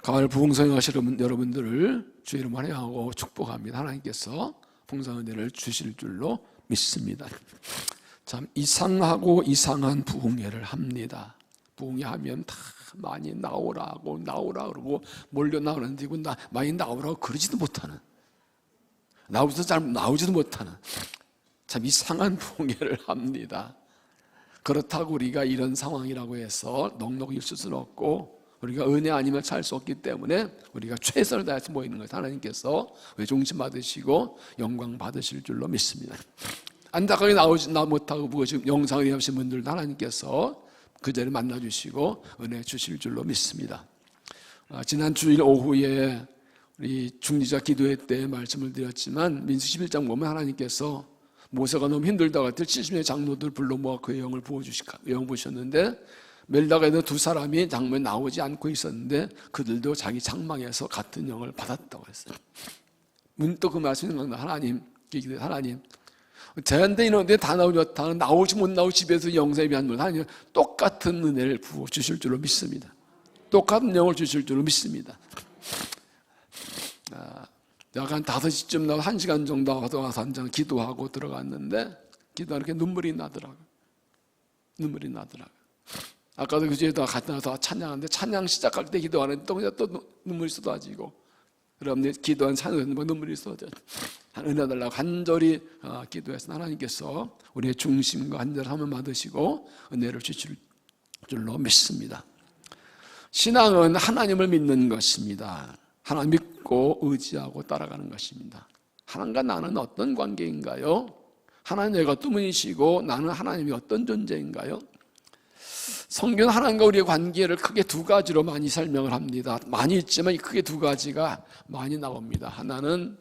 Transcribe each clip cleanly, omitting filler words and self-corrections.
가을 부흥성에 가시는 여러분들을 주 이름으로 환영하고 축복합니다. 하나님께서 풍성한 은혜를 주실 줄로 믿습니다. 참 이상하고 이상한 부흥회를 합니다. 부흥회 하면 다 많이 나오라고 그러고 몰려 나오는데 많이 나오라고 그러지도 못하는, 나오지도 못하는 참 이상한 부흥회를 합니다. 그렇다고 우리가 이런 상황이라고 해서 넉넉히 있을 수는 없고, 우리가 은혜 아니면 살 수 없기 때문에 우리가 최선을 다해서 모이는 것을 하나님께서 외종신 받으시고 영광 받으실 줄로 믿습니다. 안타깝게 나오지 못하고 지금 영상을 위하신 분들도 하나님께서 그 자리에 만나주시고 은혜 주실 줄로 믿습니다. 지난 주일 오후에 우리 중지자 기도회 때 말씀을 드렸지만, 민수 11장 보면 하나님께서 모세가 너무 힘들다고 할 때 70명의 장로들 불러 모아 그의 영을 부으셨는데, 멜다가 있는 두 사람이 장면에 나오지 않고 있었는데 그들도 자기 장막에서 같은 영을 받았다고 했어요. 문득 그 말씀이 생각나. 하나님, 제한테 있는데 다 나오지 못 나오고 집에서 영상에 비한 분, 하나님 똑같은 은혜를 부어 주실 줄로 믿습니다. 똑같은 영을 주실 줄로 믿습니다. 약 한 5시쯤 나와 1시간 정도 와서 한장 기도하고 들어갔는데 기도하니까 눈물이 나더라고요. 아까도 그 주에도 같이 나와서 찬양하는데 찬양 시작할 때 기도하는데 또 눈물이 쏟아지고, 여러분들 기도한 찬양에서 눈물이 쏟아져요. 은혜 달라고 간절히 기도해서 하나님께서 우리의 중심과 간절히 한번 받으시고 은혜를 주실 줄로 믿습니다. 신앙은 하나님을 믿는 것입니다. 하나님 믿고 의지하고 따라가는 것입니다. 하나님과 나는 어떤 관계인가요? 하나님 내가 어떤 분이시고 나는 하나님이 어떤 존재인가요? 성경은 하나님과 우리의 관계를 크게 두 가지로 많이 설명을 합니다. 많이 있지만 크게 두 가지가 많이 나옵니다. 하나는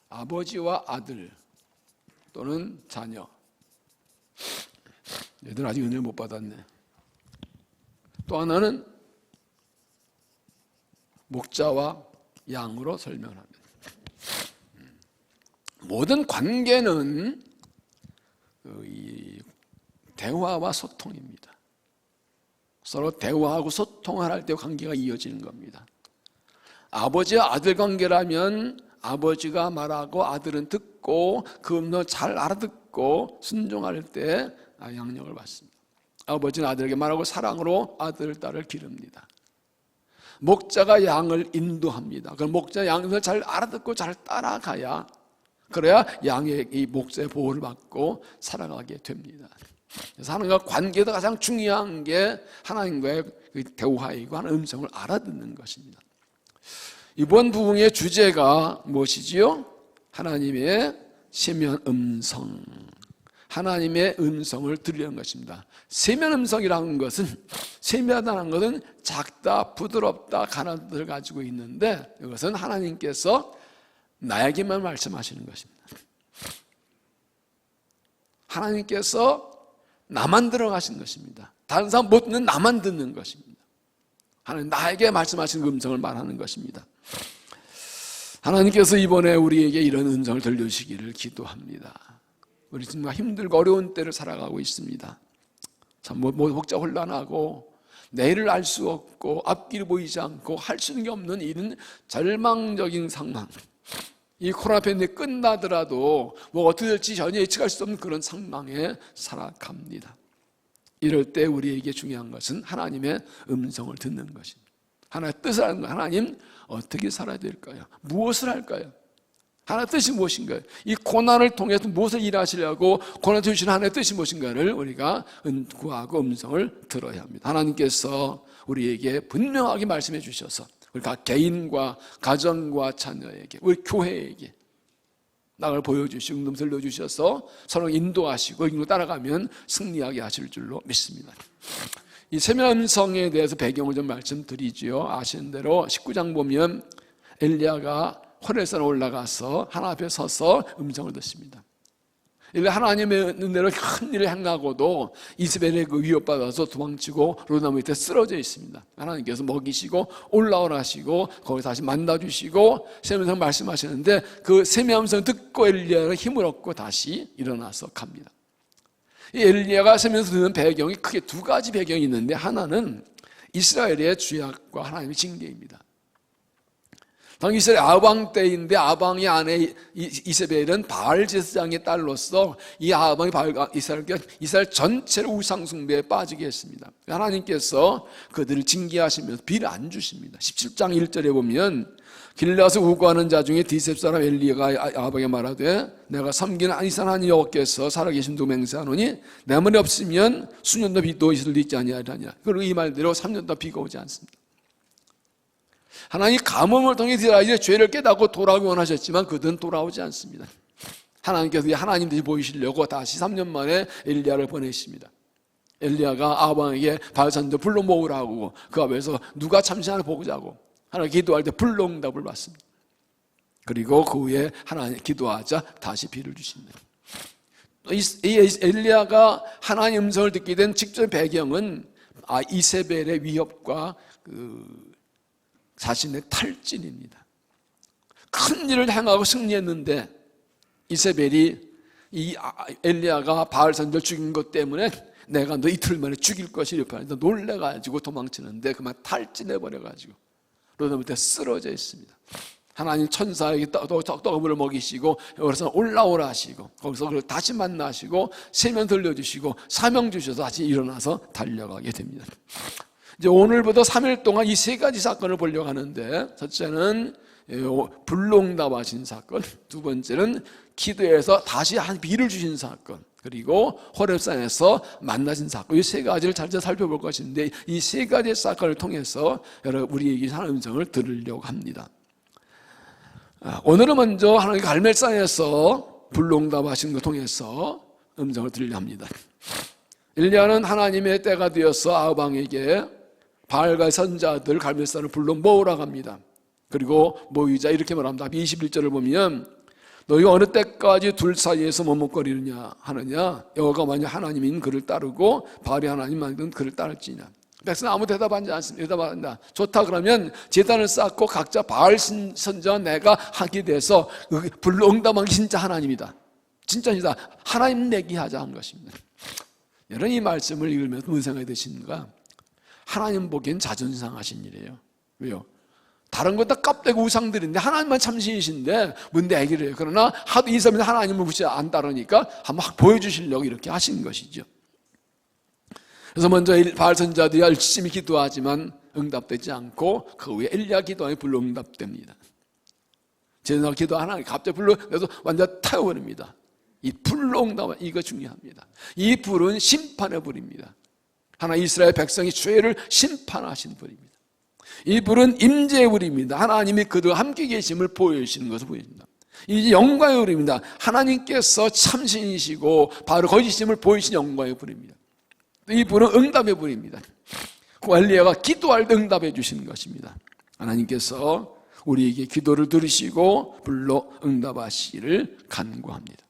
아버지와 아들 또는 자녀. 얘들 아직 은혜를 못 받았네. 또 하나는 목자와 양으로 설명합니다. 모든 관계는 대화와 소통입니다. 서로 대화하고 소통을 할 때 관계가 이어지는 겁니다. 아버지와 아들 관계라면 아버지가 말하고 아들은 듣고 그 음성을 잘 알아듣고 순종할 때 양육을 받습니다. 아버지는 아들에게 말하고 사랑으로 아들, 딸을 기릅니다. 목자가 양을 인도합니다. 그럼 목자 양을 잘 알아듣고 잘 따라가야, 그래야 양의 이 목자의 보호를 받고 살아가게 됩니다. 그래서 하나님과 관계도 가장 중요한 게 하나님과의 대화이고 하나님의 음성을 알아듣는 것입니다. 이번 부흥의 주제가 무엇이지요? 하나님의 세미한 음성, 하나님의 음성을 들으려는 것입니다. 세미한 음성이라는 것은, 세미하다는 것은 작다, 부드럽다, 가난을 가지고 있는데, 이것은 하나님께서 나에게만 말씀하시는 것입니다. 하나님께서 나만 들어가신 것입니다. 다른 사람 못 듣는 나만 듣는 것입니다. 하나님 나에게 말씀하시는 음성을 말하는 것입니다. 하나님께서 이번에 우리에게 이런 음성을 들려주시기를 기도합니다. 우리 정말 힘들고 어려운 때를 살아가고 있습니다. 참 복잡혼란하고 내일을 알 수 없고 앞길이 보이지 않고 할 수 있는 게 없는 이런 절망적인 상황, 이 코로나 팬데믹 끝나더라도 어떻게 될지 전혀 예측할 수 없는 그런 상황에 살아갑니다. 이럴 때 우리에게 중요한 것은 하나님의 음성을 듣는 것입니다. 하나님의 뜻을 아는 거예요. 하나님 어떻게 살아야 될까요? 무엇을 할까요? 하나님의 뜻이 무엇인가요? 이 고난을 통해서 무엇을 일하시려고 고난을 주시는 하나님의 뜻이 무엇인가를 우리가 구하고 음성을 들어야 합니다. 하나님께서 우리에게 분명하게 말씀해 주셔서 우리 각 개인과 가정과 자녀에게, 우리 교회에게 낙을 보여주시고 응답 들려주셔서 서로 인도하시고 이로 따라가면 승리하게 하실 줄로 믿습니다. 이 세미한 음성에 대해서 배경을 좀 말씀드리지요. 아시는 대로 19장 보면 엘리야가 호렙산에 올라가서 하나님 앞에 서서 음성을 듣습니다. 하나님의 은혜로 큰 일을 행하고도 이스벨에 위협받아서 도망치고 로다무 밑에 쓰러져 있습니다. 하나님께서 먹이시고 올라오라 하시고 거기서 다시 만나주시고 세미한 말씀하시는데 그 세미한 음성 듣고 엘리야는 힘을 얻고 다시 일어나서 갑니다. 이 엘리야가 세면서 드는 배경이 크게 두 가지 배경이 있는데, 하나는 이스라엘의 죄악과 하나님의 징계입니다. 당 이스라엘 아방 때인데, 아방의 아내 이세벨은 바알 제사장의 딸로서 이 아방이 이스라엘 전체를 우상 숭배에 빠지게 했습니다. 하나님께서 그들을 징계하시면서 비를 안 주십니다. 17장 1절에 보면 길라서 우고하는 자 중에 디셉 사람 엘리야가 아방에 말하되 내가 섬기는 이산 하나님 여호와께서 살아계신 두 맹세하노니 내 말이 없으면 수년도 비도 있을 리 있지 아니하리라. 그리고 이 말대로 3년도 비가 오지 않습니다. 하나님 가뭄을 통해 이스라엘이 죄를 깨닫고 돌아오기 원하셨지만 그들은 돌아오지 않습니다. 하나님께서 하나님들이 보이시려고 다시 3년 만에 엘리야를 보내십니다. 엘리야가 아방에게 바알산들 불러 모으라고, 그 앞에서 누가 참신하나 보자고 하나님 기도할 때 불로응답을 받습니다. 그리고 그 후에 하나님 기도하자 다시 비를 주십니다. 이 엘리야가 하나님 음성을 듣게 된 직접 배경은 이세벨의 위협과 자신의 탈진입니다. 큰 일을 행하고 승리했는데 이세벨이 이 엘리야가 바알 선지자를 죽인 것 때문에 내가 너 이틀 만에 죽일 것이라 놀래가지고 도망치는데 그만 탈진해버려가지고 그러다부터 쓰러져 있습니다. 하나님 천사에게 떡을 먹이시고 여기서 올라오라 하시고 거기서 그를 다시 만나시고 세면 들려주시고 사명 주셔서 다시 일어나서 달려가게 됩니다. 이제 오늘부터 3일 동안 이 세 가지 사건을 보려고 하는데, 첫째는 불로응답하신 사건, 두 번째는 기도에서 다시 한 비를 주신 사건, 그리고 호렙산에서 만나신 사건, 이 세 가지를 잘 살펴볼 것인데, 이 세 가지의 사건을 통해서 여러분 우리에게 하나님의 음성을 들으려고 합니다. 오늘은 먼저 하나님 갈멜산에서 불로응답하신 것을 통해서 음성을 들으려 합니다. 엘리야는 하나님의 때가 되어서 아방에게 바알과 선자들 갈멜산을 불러 모으라고 합니다. 그리고 모이자 이렇게 말합니다. 21절을 보면 너희가 어느 때까지 둘 사이에서 머뭇거리느냐 하느냐, 여호와가 만약 하나님인 그를 따르고 바알이 하나님 만든 그를 따를지냐. 백성은 아무 대답하지 않습니다. 대답한다. 좋다 그러면 제단을 쌓고 각자 바알 선자와 내가 하게 돼서 불러 응답한 게 진짜 하나님이다, 진짜이다, 하나님 내기 하자 한 것입니다. 여러분 이 말씀을 읽으면서 무슨 생각이 드십니까? 하나님 보기엔 자존심 상하신 일이에요. 왜요? 다른 건 다 껍데기 우상들인데 하나님만 참신이신데 뭔데 애기를 해요. 그러나 하도 이 사람이 하나님을 굳이 안 따르니까 한번 확 보여주시려고 이렇게 하신 것이죠. 그래서 먼저 바알 선자들이 열심히 기도하지만 응답되지 않고 그 후에 엘리야 기도하니 불로 응답됩니다. 제사 기도 하나님 갑자기 불로 내서 완전 타워버립니다. 이 불로 응답, 이거 중요합니다. 이 불은 심판의 불입니다. 하나님 이스라엘 백성이 죄를 심판하신 불입니다. 이 불은 임재의 불입니다. 하나님이 그들과 함께 계심을 보여주시는 것을 보여줍니다. 이제 영광의 불입니다. 하나님께서 참신이시고 바로 거짓임을 보이신 영광의 불입니다. 이 불은 응답의 불입니다. 엘리야가 기도할 때 응답해 주시는 것입니다. 하나님께서 우리에게 기도를 들으시고 불로 응답하시기를 간구합니다.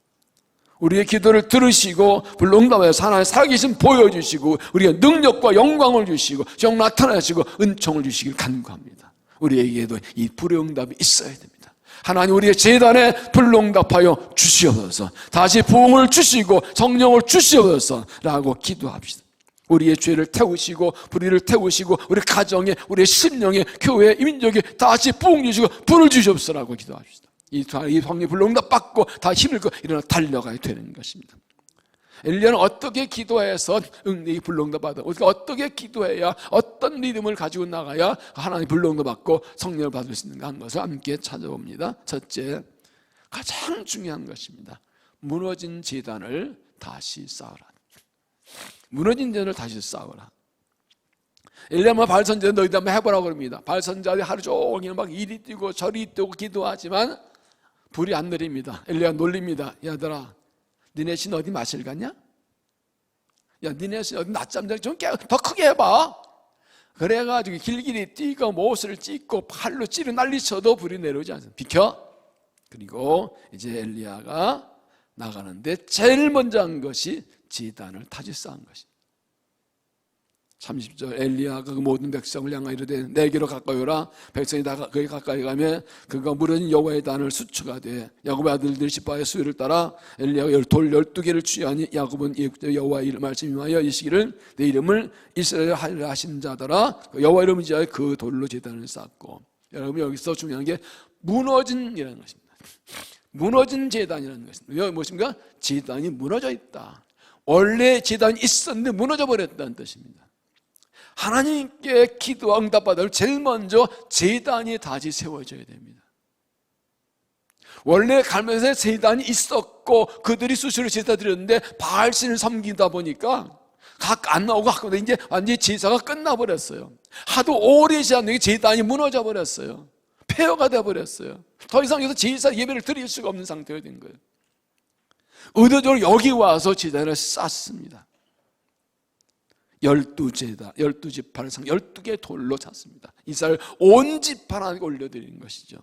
우리의 기도를 들으시고 불로 응답하여서 하나님의 살아계신 보여주시고 우리의 능력과 영광을 주시고 정 나타나시고 은총을 주시길 간구합니다. 우리에게도 이 불의 응답이 있어야 됩니다. 하나님 우리의 제단에 불로 응답하여 주시옵소서, 다시 부흥을 주시고 성령을 주시옵소서 라고 기도합시다. 우리의 죄를 태우시고 불의를 태우시고 우리 가정에 우리의 심령에 교회에 민족에 다시 부흥 주시고 불을 주시옵소서라고 기도합시다. 이 성령의 불로 응답받고 다 힘을 거 일어나 달려가야 되는 것입니다. 엘리야는 어떻게 기도해서 이 불로 응답받아, 어떻게 기도해야 어떤 믿음을 가지고 나가야 하나님의 불로 응답받고 성령을 받을 수 있는가 하는 것을 함께 찾아봅니다. 첫째, 가장 중요한 것입니다. 무너진 제단을 다시 쌓으라. 무너진 제단을 다시 쌓으라. 엘리야는 바알 선지자 너희들 한번 해보라고 그럽니다. 바알 선지자들이 하루 종일 막 이리 뛰고 저리 뛰고 기도하지만 불이 안 내립니다. 엘리야 놀립니다. 야들아, 니네 신 어디 마실 갔냐? 야, 니네 신 어디 낮잠 자기 좀 더 크게 해봐. 그래가지고 길길이 뛰고 못을 찢고 팔로 찌르 난리쳐도 불이 내려오지 않습니다. 비켜. 그리고 이제 엘리야가 나가는데 제일 먼저 한 것이 제단을 다시 쌓은 것입니다. 30절 엘리야가 그 모든 백성을 향하여 이르되 내게로 가까이 오라. 백성이 다 그에 가까이 가면 그가 무너진 여호와의 단을 수초가되 야곱의 아들들이 지파의 수요를 따라 엘리야가 돌 12개를 취하니 야곱은 여호와의 말씀이 임하여 이시기를 내 이름을 이스라엘 하리라 하신 자더라. 여호와 이름을 지하여 그 돌로 제단을 쌓고. 여러분 여기서 중요한 게 무너진이라는 것입니다. 무너진 제단이라는 것입니다. 여기 무엇입니까? 제단이 무너져 있다. 원래 제단이 있었는데 무너져 버렸다는 뜻입니다. 하나님께 기도와 응답받을 제일 먼저 제단이 다시 세워져야 됩니다. 원래 갈멜에 제단이 있었고 그들이 수시로 제사 드렸는데 바알신을 섬기다 보니까 각 안 나오고 하고 이제 완전히 제사가 끝나버렸어요. 하도 오래 지났는데 제단이 무너져 버렸어요. 폐허가 되어버렸어요. 더 이상 여기서 제사 예배를 드릴 수가 없는 상태가 된 거예요. 의도적으로 여기 와서 제단을 쌓습니다. 12제단, 12지파를 12개의 돌로 찼습니다. 이스라엘 온 지파를 하나님께 올려드리는 것이죠.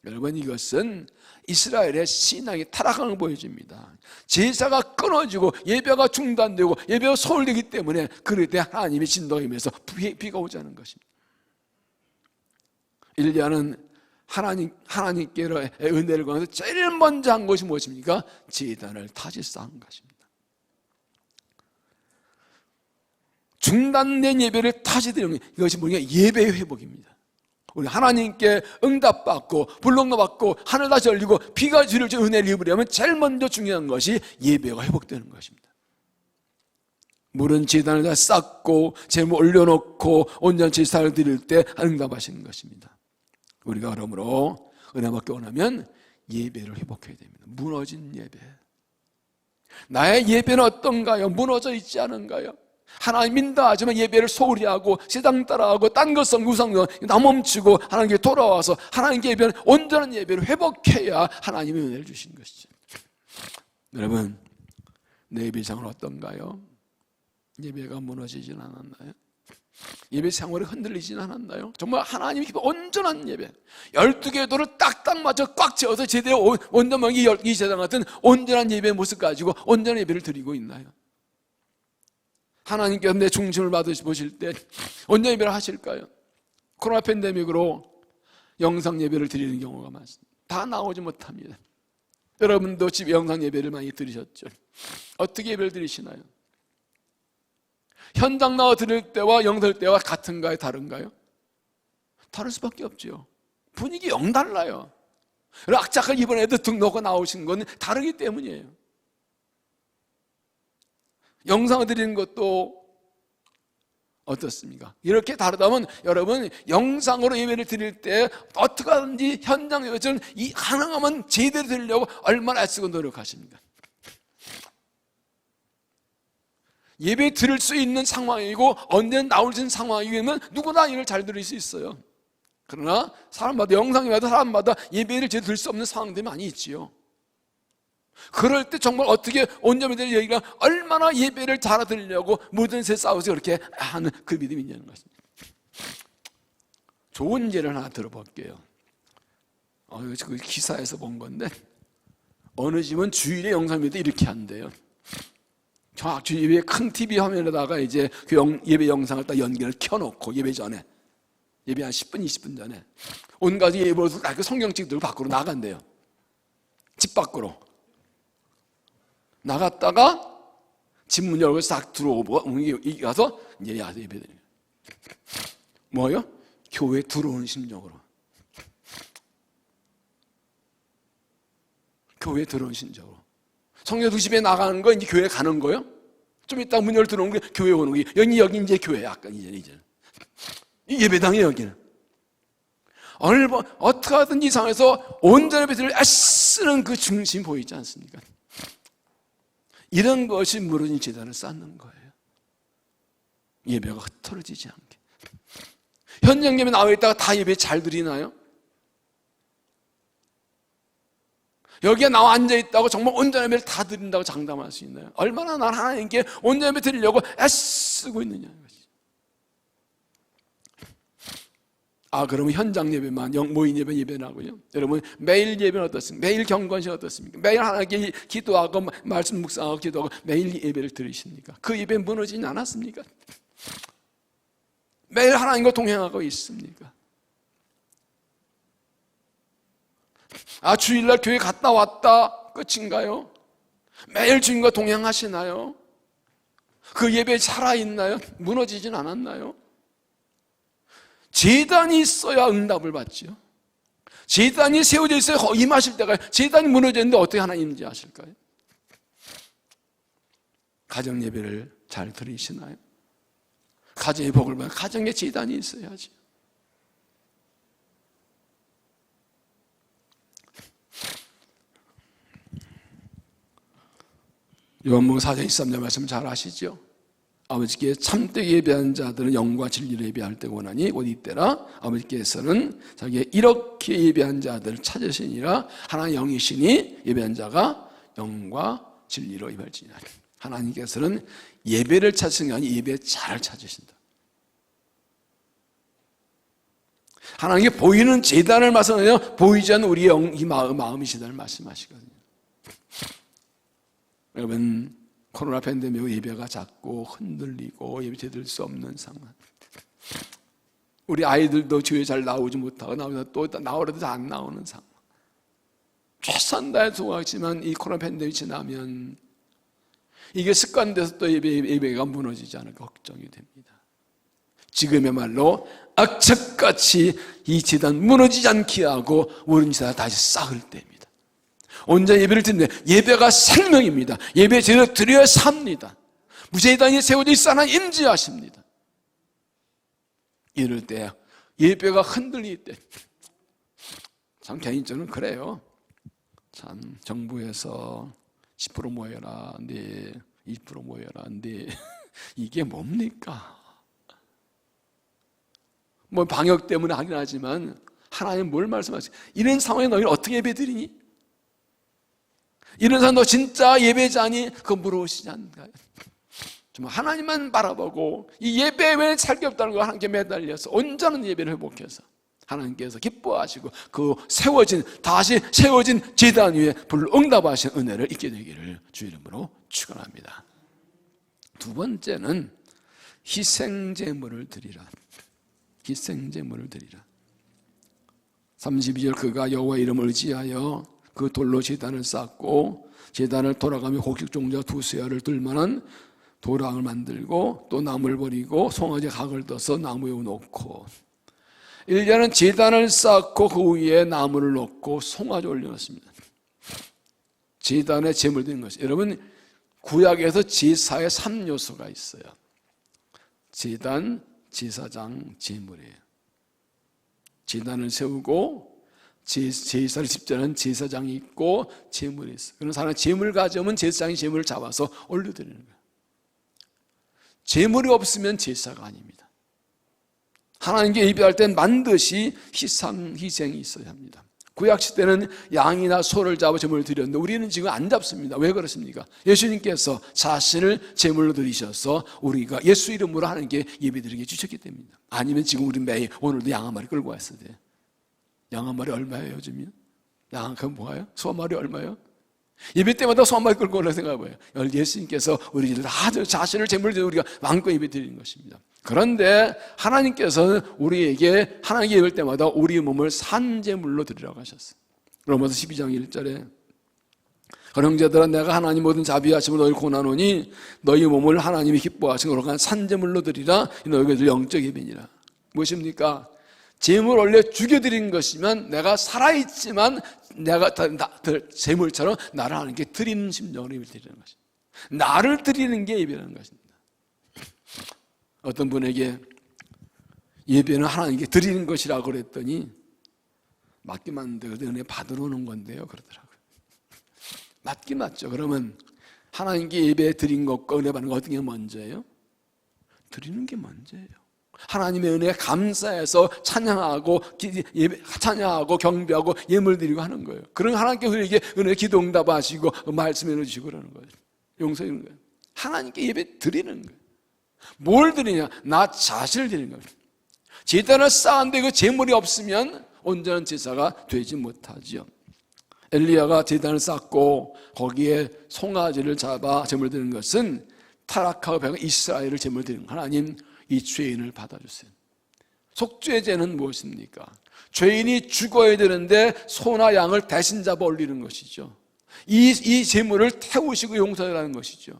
여러분 이것은 이스라엘의 신앙이 타락함을 보여줍니다. 제사가 끊어지고 예배가 중단되고 예배가 소홀되기 때문에 그럴 때 하나님의 진동이 임해서 비가 오자는 것입니다. 일리야는 하나님께로의 은혜를 구하면서 제일 먼저 한 것이 무엇입니까? 제단을 다시 쌓은 것입니다. 중단된 예배를 다시 드리는 이것이 뭐냐? 예배의 회복입니다. 우리 하나님께 응답받고 불능받고 하늘 다시 열리고 비가 주를 은혜를 입으려면 제일 먼저 중요한 것이 예배가 회복되는 것입니다. 물은 제단을 다 쌓고 제물 올려놓고 온전한 제사를 드릴 때 응답하시는 것입니다. 우리가 그러므로 은혜 받기 원하면 예배를 회복해야 됩니다. 무너진 예배. 나의 예배는 어떤가요? 무너져 있지 않은가요? 하나님 민다 하지만 예배를 소홀히 하고 세상 따라하고 딴 것성 우상도 나 멈추고 하나님께 돌아와서 하나님께 예배는 온전한 예배를 회복해야 하나님의 은혜를 주시는 것이죠. 여러분 내 예배 생활은 어떤가요? 예배가 무너지진 않았나요? 예배 생활이 흔들리진 않았나요? 정말 하나님이 온전한 예배 12개의 돌을 딱딱 맞춰 꽉 채워서 제대로 온전하게 이 제단 같은 온전한 예배의 모습 가지고 온전한 예배를 드리고 있나요? 하나님께서 내 중심을 받으실 때 온전 예배를 하실까요? 코로나 팬데믹으로 영상 예배를 드리는 경우가 많습니다. 다 나오지 못합니다. 여러분도 집 영상 예배를 많이 드리셨죠? 어떻게 예배를 드리시나요? 현장 나와 드릴 때와 영상 드릴 때와 같은가요? 다른가요? 다를 수밖에 없죠. 분위기 영 달라요. 악착한 이번에도 등록하고 나오신 건 다르기 때문이에요. 영상을 드리는 것도 어떻습니까? 이렇게 다르다면 여러분 영상으로 예배를 드릴 때 어떻게 하든지 현장 예배처럼 가능하면 제대로 드리려고 얼마나 애쓰고 노력하십니까? 예배 드릴 수 있는 상황이고 언제는 나올 수 있는 상황이면 누구나 이걸 잘 드릴 수 있어요. 그러나 사람마다 영상이마다 사람마다 예배를 제대로 드릴 수 없는 상황들이 많이 있지요. 그럴 때 정말 어떻게 온전히 얘기가 얼마나 예배를 잘 드리려고 모든 새 싸워서 그렇게 하는 그 믿음이 있냐는 것입니다. 좋은 예를 하나 들어볼게요. 그 기사에서 본 건데 어느 집은 주일에 영상 예배 이렇게 한대요. 정확히 예배 큰 TV 화면에다가 이제 그 예배 영상을 딱 연결을 켜놓고 예배 전에 예배 한 10분 20분 전에 온 가족이 예배로 그 성경책 들고 밖으로 나간대요. 집 밖으로 나갔다가 집 문 열고 싹 들어오고 가서 이제 예배 드려요. 뭐요? 교회 들어오는 심정으로. 교회 들어오는 심정으로. 성령 집에 나가는 거 이제 교회 가는 거요? 좀 이따 문 열고 들어오는 게 교회 오는 게 여기 이제 교회 약간 이제 이 예배당이에요 여기는. 오늘 어떻게 하든지 이상해서 온전히 예배를 애쓰는 그 중심 보이지 않습니까? 이런 것이 무너진 제단을 쌓는 거예요. 예배가 흩어지지 않게. 현장 예배 나와 있다가 다 예배 잘 드리나요? 여기에 나와 앉아있다고 정말 온전한 예배를 다 드린다고 장담할 수 있나요? 얼마나 난 하나님께 온전한 예배 드리려고 애쓰고 있느냐는 것이죠. 그러면 현장 예배만 모인 예배는 하고요. 여러분 매일 예배는 어떻습니까? 매일 경건식 어떻습니까? 매일 하나님께 기도하고 말씀 묵상하고 기도하고 매일 예배를 드리십니까? 그 예배 무너지지 않았습니까? 매일 하나님과 동행하고 있습니까? 주일날 교회 갔다 왔다 끝인가요? 매일 주님과 동행하시나요? 그 예배에 살아있나요? 무너지진 않았나요? 제단이 있어야 응답을 받죠. 제단이 세워져 있어야 임하실 때가, 제단이 무너졌는데 어떻게 하나님 임재하실까요? 가정 예배를 잘 드리시나요? 가정의 복을 받는 가정에 제단이 있어야지. 요한복음 4장 23절 말씀 잘 아시죠? 아버지께 참되게 예배하는 자들은 영과 진리로 예배할 때가 오나니 곧 이때라 아버지께서는 자기의 이렇게 예배한 자들을 찾으시니라. 하나님 영이시니 예배한 자가 영과 진리로 예배할지니라. 하나님께서는 예배를 찾으신 게 아니라 예배 잘 찾으신다. 하나님께 보이는 제단을 말씀하며 보이지 않는 우리의 이 마음이시다를 말씀하시거든요. 여러분, 코로나 팬데믹 예배가 자꾸 흔들리고 예배 제대로 할 수 없는 상황. 우리 아이들도 교회 잘 나오지 못하고 나오다 또 나오려도 안 나오는 상황. 최선 다해 도와지만 이 코로나 팬데믹 지나면 이게 습관돼서 또 예배가 무너지지 않을까 걱정이 됩니다. 지금의말로 악착같이 이 제단 무너지지 않게 하고 우리 제단 다시 쌓을 때입니다. 온전히 예배를 드리는데 예배가 생명입니다. 예배 제대로 드려야 삽니다. 무제단이 세워져 있어 하나님 임재하십니다. 이럴 때 예배가 흔들릴 때 참 개인적으로는 그래요. 참 정부에서 10% 모여라, 네, 20% 모여라, 네, 이게 뭡니까? 뭐 방역 때문에 하긴 하지만 하나님 뭘 말씀하세요? 이런 상황에 너희는 어떻게 예배 드리니? 이런 사람 너 진짜 예배자니? 그거 물어보시지 않나요? 정말 하나님만 바라보고 이 예배 외에 살 게 없다는 거 하나님께 매달려서 온전한 예배를 회복해서 하나님께서 기뻐하시고 그 다시 세워진 제단 위에 불응답하신 은혜를 잊게 되기를 주 이름으로 축원합니다. 두 번째는 희생제물을 드리라. 희생제물을 드리라. 32절 그가 여호와 이름을 의지하여 그 돌로 제단을 쌓고 제단을 돌아가며 곡식 종자 두세 알을 들만한 도랑을 만들고 또 나무를 버리고 송아지 각을 떠서 나무에 놓고 1년은 제단을 쌓고 그 위에 나무를 놓고 송아지 올려놓습니다. 제단에 제물 드리는 것이, 여러분 구약에서 제사의 3요소가 있어요. 제단, 제사장, 제물이에요. 제단을 세우고 제사를 집전하는 제사장이 있고 제물이 있어요. 그런 사람은 제물 가져오면 제사장이 제물을 잡아서 올려드리는 거예요. 제물이 없으면 제사가 아닙니다. 하나님께 예배할 땐 반드시 희생이 있어야 합니다. 구약시대는 양이나 소를 잡아 제물을 드렸는데 우리는 지금 안 잡습니다. 왜 그렇습니까? 예수님께서 자신을 제물로 드리셔서 우리가 예수 이름으로 하나님께 예배드리게 주셨기 때문입니다. 아니면 지금 우리 매일 오늘도 양 한 마리 끌고 왔어야 돼요. 양 한 마리 얼마예요 요즘이요? 양 한 마리 뭐예요? 소 한 마리 얼마예요? 예배 때마다 소 한 마리 끌고 오라고 생각해봐요. 예수님께서 우리를 아주 자신을 제물로 드려 우리가 마음껏 예배 드리는 것입니다. 그런데 하나님께서는 우리에게 하나님께 예배할 때마다 우리의 몸을 산제물로 드리라고 하셨어요. 로마서 12장 1절에 그런 형제들아 내가 하나님 모든 자비하심으로 너희를 고난하노니 너희 몸을 하나님이 기뻐하신 거룩한 산제물로 드리라. 너희들 영적 예배니라. 무엇입니까? 제물 원래 죽여드린 것이면 내가 살아있지만 내가 제물처럼 나를 하나님께 드리는 심정으로 예배를 드리는 것입니다. 나를 드리는 게 예배라는 것입니다. 어떤 분에게 예배는 하나님께 드리는 것이라고 그랬더니 맞기만 한데 은혜 받으러 오는 건데요 그러더라고요. 맞긴 맞죠. 그러면 하나님께 예배 드린 것과 은혜 받는 것 어떤 게 먼저예요? 드리는 게 먼저예요. 하나님의 은혜에 감사해서 찬양하고 경배하고 예물 드리고 하는 거예요. 그런 하나님께 우리에게 은혜 기도 응답하시고 말씀해 주시고 그러는 거예요. 용서해 주는 거예요. 하나님께 예배 드리는 거예요. 뭘 드리냐? 나 자신을 드리는 거예요. 제단을 쌓았는데 그 제물이 없으면 온전한 제사가 되지 못하죠. 엘리야가 제단을 쌓고 거기에 송아지를 잡아 제물 드리는 것은 타락하고 배가 이스라엘을 제물 드리는 거예요. 하나님 이 죄인을 받아주세요. 속죄 제는 무엇입니까? 죄인이 죽어야 되는데 소나 양을 대신 잡아 올리는 것이죠. 이 제물을 태우시고 용서하라는 것이죠.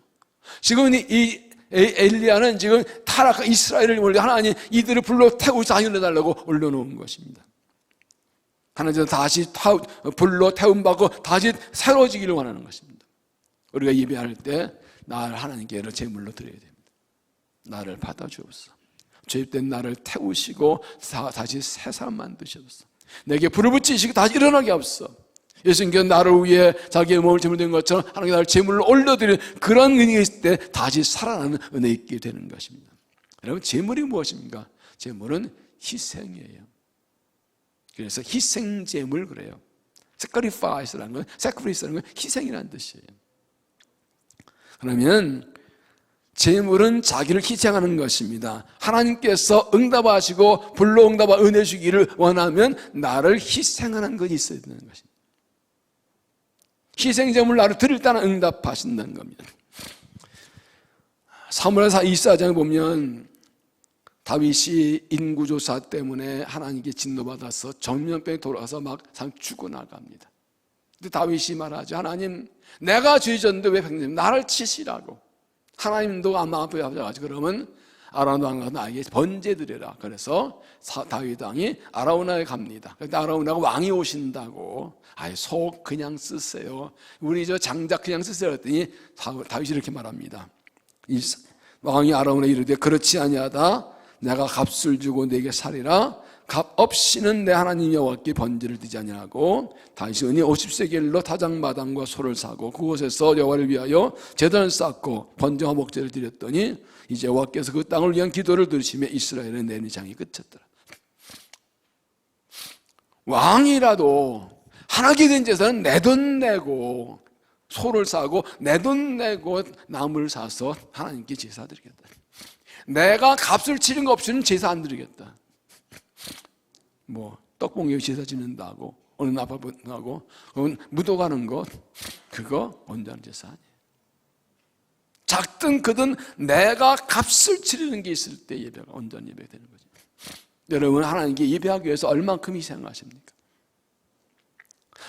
지금 이 엘리야는 지금 타락한 이스라엘을 원래 하나님 이들을 불러 태우고 자유해달라고 올려놓은 것입니다. 하나님 다시 불러 태움받고 다시 새로워지기를 원하는 것입니다. 우리가 예배할 때 나를 하나님께 제물로 드려야 됩니다. 나를 받아주옵소서. 죄입된 나를 태우시고 다시 새 사람 만드셔서 내게 불을 붙이시고 다시 일어나게 하옵소서. 예수님께서 나를 위해 자기의 몸을 제물로 드린 것처럼 하나님께 나를 제물로 올려드리는 그런 은혜가 있을 때 다시 살아나는 은혜 있게 되는 것입니다. 여러분, 제물이 무엇입니까? 제물은 희생이에요. 그래서 희생제물 그래요. sacrifice라는 건 희생이라는 뜻이에요. 그러면 제물은 자기를 희생하는 것입니다. 하나님께서 응답하시고 불러 응답하 은혜 주기를 원하면 나를 희생하는 것이 있어야 되는 것입니다. 희생제물 나를 드릴 때는 응답하신다는 겁니다. 사무엘하 24장에 보면 다윗이 인구조사 때문에 하나님께 진노받아서 전염병에 돌아가서 막 죽어나갑니다. 근데 다윗이 말하죠. 하나님, 내가 죄 졌는데 왜 백성 나를 치시라고. 하나님도 아마 앞에 가지고 그러면 아람 왕과 나에게 번제 드려라. 그래서 다윗 왕이 아라우나에 갑니다. 그런데 아라우나가 왕이 오신다고, 아예 속 그냥 쓰세요. 우리 저 장작 그냥 쓰세요. 그랬더니 다윗이 이렇게 말합니다. 왕이 아라우나에 이르되 그렇지 아니하다. 내가 값을 주고 내게 살리라. 값 없이는 내 하나님 여호와께 번제를 드리지 아니하고 다윗이 은이 50세겔로 타작마당과 소를 사고 그곳에서 여호와를 위하여 제단을 쌓고 번제와 목제를 드렸더니 이제 여호와께서 그 땅을 위한 기도를 들으시며 이스라엘의 내리장이 끝쳤더라. 왕이라도 하나님께 된 제사는 내 돈 내고 소를 사고 내 돈 내고 나무를 사서 하나님께 제사 드리겠다. 내가 값을 치는 거 없이는 제사 안 드리겠다. 뭐 떡봉에 제사 지는다고 어느 나팔하고 묻어가는 것, 그거 언제하는 제사 아니에요. 작든 크든 내가 값을 치르는 게 있을 때 예배가 온전한 예배가 되는 거죠. 여러분, 하나님께 예배하기 위해서 얼만큼 희생하십니까?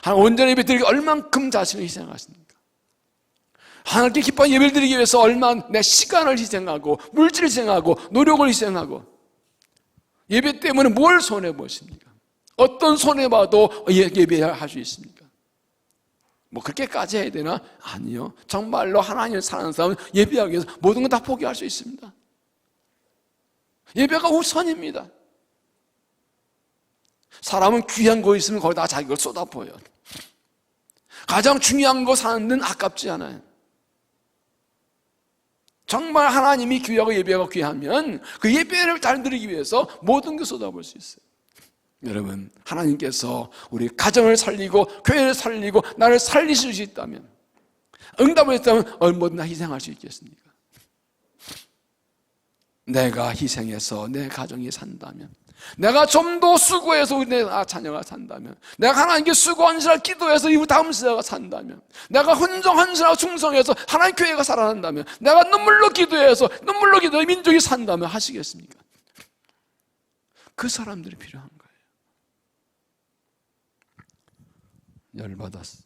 하나님 온전한 예배 드리기 얼만큼 자신을 희생하십니까? 하나님께 기뻐한 예배를 드리기 위해서 얼마나 내 시간을 희생하고 물질을 희생하고 노력을 희생하고 예배 때문에 뭘 손해보십니까? 어떤 손해봐도 예배할 수 있습니까? 뭐 그렇게까지 해야 되나? 아니요. 정말로 하나님을 사랑하는 사람은 예배하기 위해서 모든 걸 다 포기할 수 있습니다. 예배가 우선입니다. 사람은 귀한 거 있으면 거기다 자기 걸 쏟아부어요. 가장 중요한 거 사는 데는 아깝지 않아요. 정말 하나님이 귀하고 예배가 귀하면 그 예배를 잘 드리기 위해서 모든 걸 쏟아부을 수 있어요. 여러분, 하나님께서 우리 가정을 살리고 교회를 살리고 나를 살리실 수 있다면, 응답을 했다면 얼마나 희생할 수 있겠습니까? 내가 희생해서 내 가정이 산다면, 내가 좀 더 수고해서 내 자녀가 산다면, 내가 하나님께 수고한시라 기도해서 이후 다음 세대가 산다면, 내가 헌정한시라 충성해서 하나님 교회가 살아난다면, 내가 눈물로 기도해서 민족이 산다면 하시겠습니까? 그 사람들이 필요한 거예요. 열받았어.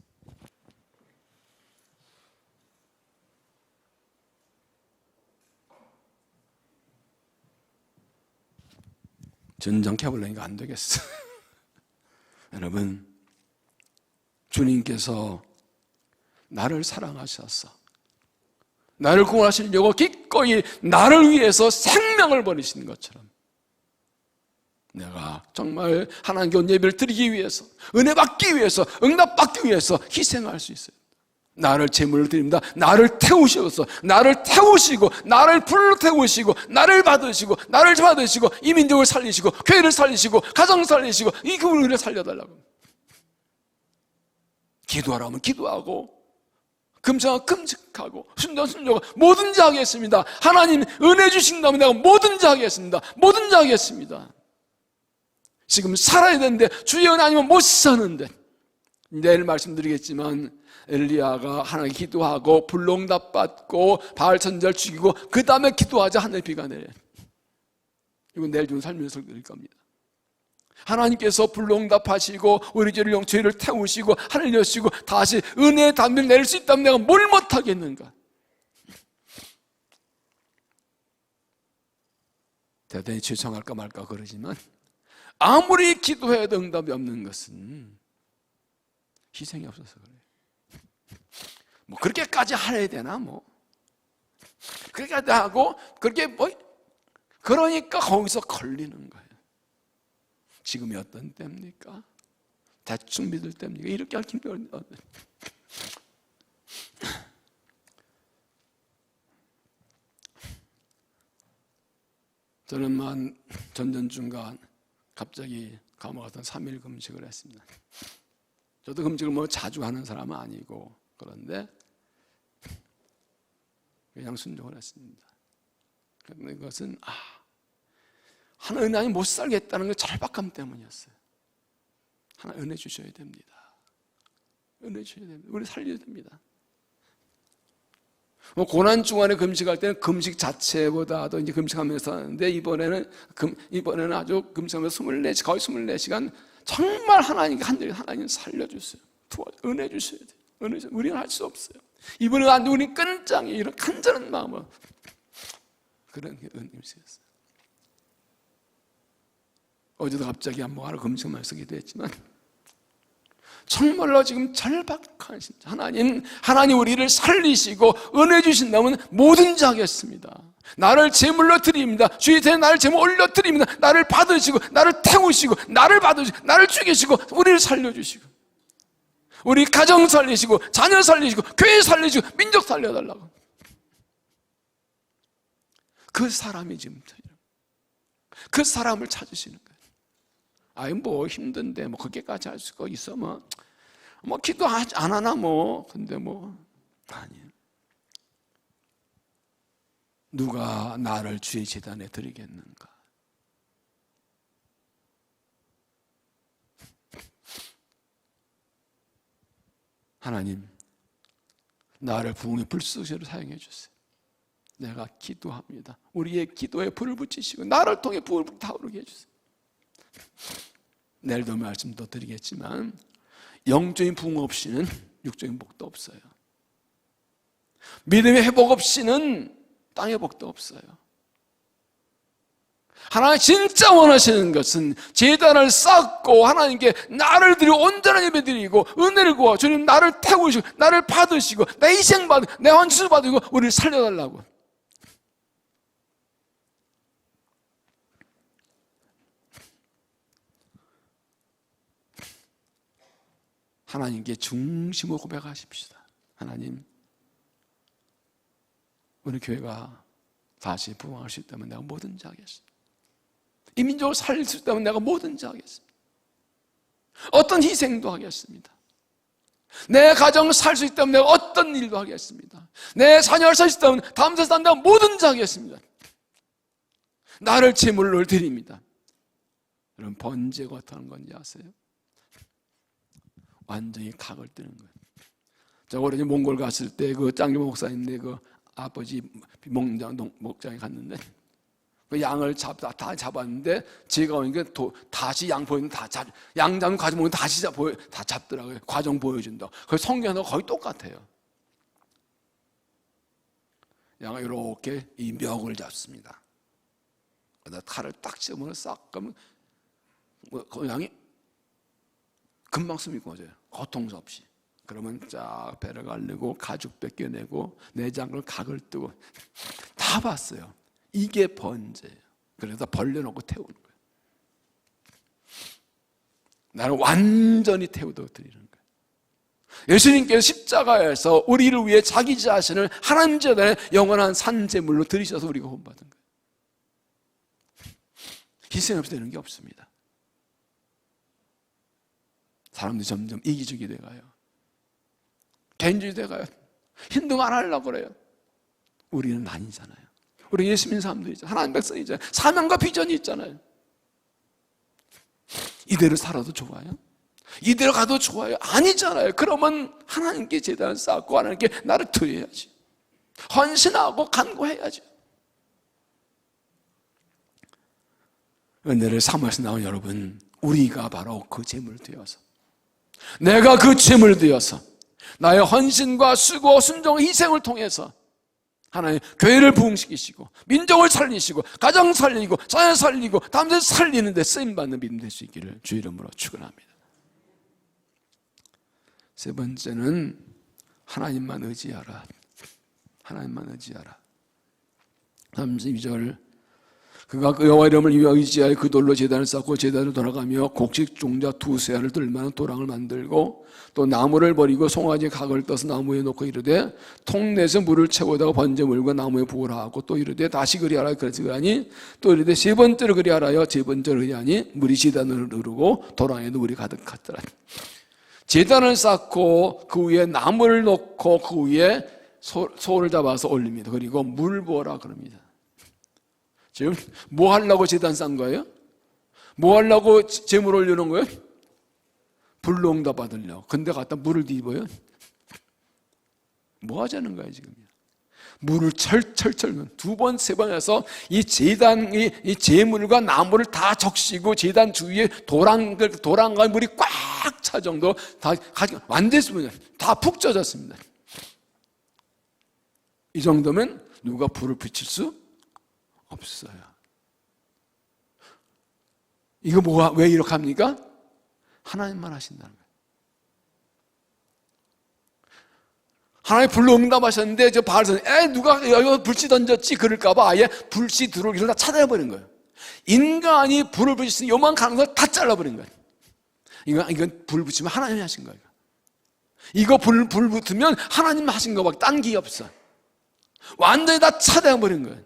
전정 켜보려니까 안 되겠어. 여러분, 주님께서 나를 사랑하셔서 나를 구원하시려고 기꺼이 나를 위해서 생명을 버리신 것처럼 내가 정말 하나님께 온 예배를 드리기 위해서, 은혜 받기 위해서, 응답 받기 위해서 희생할 수 있어요. 나를 제물로 드립니다. 나를 태우셔서, 나를 태우시고, 나를 불러 태우시고, 나를 받으시고, 이 민족을 살리시고, 교회를 살리시고, 가정 살리시고, 이 교회를 살려달라고. 기도하라면 기도하고, 금식하면 금식하고, 순종하고, 뭐든지 하겠습니다. 하나님 은혜 주신다면 내가 뭐든지 하겠습니다. 뭐든지 하겠습니다. 지금 살아야 되는데 주의 은혜 아니면 못 사는데, 내일 말씀드리겠지만 엘리야가 하나님 기도하고 불응답 받고 바알 선지자를 죽이고 그 다음에 기도하자 하늘 비가 내려요. 이건 내일 좀 설명서 드릴 겁니다. 하나님께서 불응답하시고 우리 죄를 태우시고 하늘 여시고 다시 은혜의 담비를 내릴 수 있다면 내가 뭘 못하겠는가? 대단히 죄송할까 말까 그러지만 아무리 기도해도 응답이 없는 것은 희생이 없어서 그래요. 뭐 그렇게까지 해야 되나 뭐 그렇게까지 하고 그렇게 뭐 그러니까 거기서 걸리는 거예요. 지금이 어떤 때입니까? 대충 믿을 때입니까? 이렇게 할 힘이 없는. 저는 전전중간 갑자기 감옥 갔던 3일 금식을 했습니다. 저도 금식을 뭐 자주 하는 사람은 아니고 그런데 그냥 순종을 했습니다. 그런데 그것은 하나님 은혜 못 살겠다는 그 절박감 때문이었어요. 하나님 은혜 주셔야 됩니다. 은혜 주셔야 됩니다. 우리 살려야 됩니다. 뭐 고난 중간에 금식할 때는 금식 자체보다도 이제 금식하면서 하는데 이번에는 아주 금식하면서 거의 24시간 정말 하나님 살려주세요. 은혜 주셔야 돼요. 은혜 주셔야 돼요. 우리는 할 수 없어요. 이번에 안 돼. 우리는 끈장이 이런 간절한 마음으로 그런 게 은혜였어요. 어제도 갑자기 한번 하루 금식만 쓰기도 했지만 정말로 지금 절박한 진짜 하나님 우리를 살리시고 은혜 주신다면 뭐든지 하겠습니다. 나를 제물로 드립니다. 주의 전에 나를 제물 올려 드립니다. 나를 받으시고 나를 태우시고 나를 받으시고 나를 죽이시고 우리를 살려주시고 우리 가정 살리시고 자녀 살리시고 교회 살리시고 민족 살려달라고. 그 사람이 지금 그 사람을 찾으시는 거예요. 뭐 힘든데 뭐 그렇게까지 할 수가 있어 뭐 기도 안 하나 근데 아니에요. 누가 나를 주의 제단에 드리겠는가? 하나님 나를 부흥의 불쏘시로 사용해 주세요. 내가 기도합니다. 우리의 기도에 불을 붙이시고 나를 통해 불을 타오르게 해주세요. 내일도 말씀도 드리겠지만 영적인 부흥 없이는 육적인 복도 없어요. 믿음의 회복 없이는 땅의 복도 없어요. 하나님 진짜 원하시는 것은 제단을 쌓고 하나님께 나를 드리고 온전한 예배 드리고 은혜를 구하고 주님 나를 태우시고 나를 받으시고 내 희생 받으시고 내 헌수 받으시고 우리를 살려달라고. 하나님께 중심으로 고백하십시다. 하나님, 우리 교회가 다시 부흥할 수 있다면 내가 뭐든지 하겠습니다. 이 민족을 살릴 수 있다면 내가 뭐든지 하겠습니다. 어떤 희생도 하겠습니다. 내 가정을 살 수 있다면 내가 어떤 일도 하겠습니다. 내 자녀를 살 수 있다면 다음 세상 내가 뭐든지 하겠습니다. 나를 제물로 드립니다. 여러분 번제가 어떤 건지 아세요? 완전히 각을 뜨는 거예요. 저 오래전에 몽골 갔을 때 그 짱규 목사님네 그 아버지 목장에 갔는데 그 양을 다 잡았는데 제가 오니까 다시 양 보이는 양장 가지고 오면 다시 다 잡더라고요. 과정 보여준다. 그 성경하고 거의 똑같아요. 양을 이렇게 이 멱을 잡습니다. 그러다 칼을 딱 집으면 싹 가면 그 양이 금방 숨이 꺼져요. 고통 없이. 그러면 쫙 배를 갈르고 가죽 벗겨내고 내장을 각을 뜨고 다 봤어요. 이게 번제예요. 그래서 벌려놓고 태우는 거예요. 나를 완전히 태우도록 드리는 거예요. 예수님께서 십자가에서 우리를 위해 자기 자신을 하나님 제단에 영원한 산제물로 드리셔서 우리가 구원받은 거예요. 희생 없이 되는 게 없습니다. 사람들이 점점 이기적이 돼가요. 개인주의 돼가요. 힘든 안 하려고 그래요. 우리는 아니잖아요. 우리 예수 믿는 사람도 있잖아요. 하나님 백성이잖아요. 사명과 비전이 있잖아요. 이대로 살아도 좋아요? 이대로 가도 좋아요? 아니잖아요. 그러면 하나님께 제단을 쌓고 하나님께 나를 드려야지. 헌신하고 간구해야지. 은혜를 사모에서 나온 여러분, 우리가 바로 그 제물 되어서, 내가 그 제물 되어서 나의 헌신과 수고, 순종, 희생을 통해서 하나님 교회를 부흥시키시고 민족을 살리시고 가정 살리고 자녀 살리고 다음에 살리는 데 쓰임받는 믿음 될 수 있기를 주 이름으로 축원합니다. 세 번째는 하나님만 의지하라. 하나님만 의지하라. 32절, 그가 여호와 이름을 의지하여 그 돌로 제단을 쌓고 제단을 돌아가며 곡식 종자 두세 알을 들 만한 도랑을 만들고 또 나무를 버리고 송아지 각을 떠서 나무에 놓고 이르되 통내에서 물을 채우다가 번제물과 나무에 부으라 하고 또 이르되 다시 그리하라 그러니 또 이르되 세 번째로 그리하라여 세 번째로 그리하니 물이 제단을 흐르고 도랑에도 물이 가득하더라. 제단을 쌓고 그 위에 나무를 놓고 그 위에 소를 잡아서 올립니다. 그리고 물 부어라 그럽니다. 지금 뭐 하려고 제단 쌓은 거예요? 뭐 하려고 제물 올려놓은 거예요? 불로 응답 받으려고. 근데 갖다 물을 뒤집어요? 뭐 하자는 거예요 지금? 물을 철철철 두 번 세 번 해서 이 제단이 이 제물과 나무를 다 적시고 제단 주위에 도랑과 물이 꽉 차 정도 다 완전히 다 푹 젖었습니다. 이 정도면 누가 불을 붙일 수 없어요. 이거 왜 이렇게 합니까? 하나님만 하신다는 거예요. 하나님 불로 응답하셨는데 저 바알선 누가 여기 불씨 던졌지 그럴까봐 아예 불씨 들어오기를 다 차단해버린 거예요. 인간이 불을 붙일 수 있는 요만 가능성을 다 잘라버린 거예요. 이건 불 붙이면 하나님이 하신 거예요. 이거 불 붙으면 하나님 하신 거밖에 딴 게 없어. 완전히 다 차단해버린 거예요.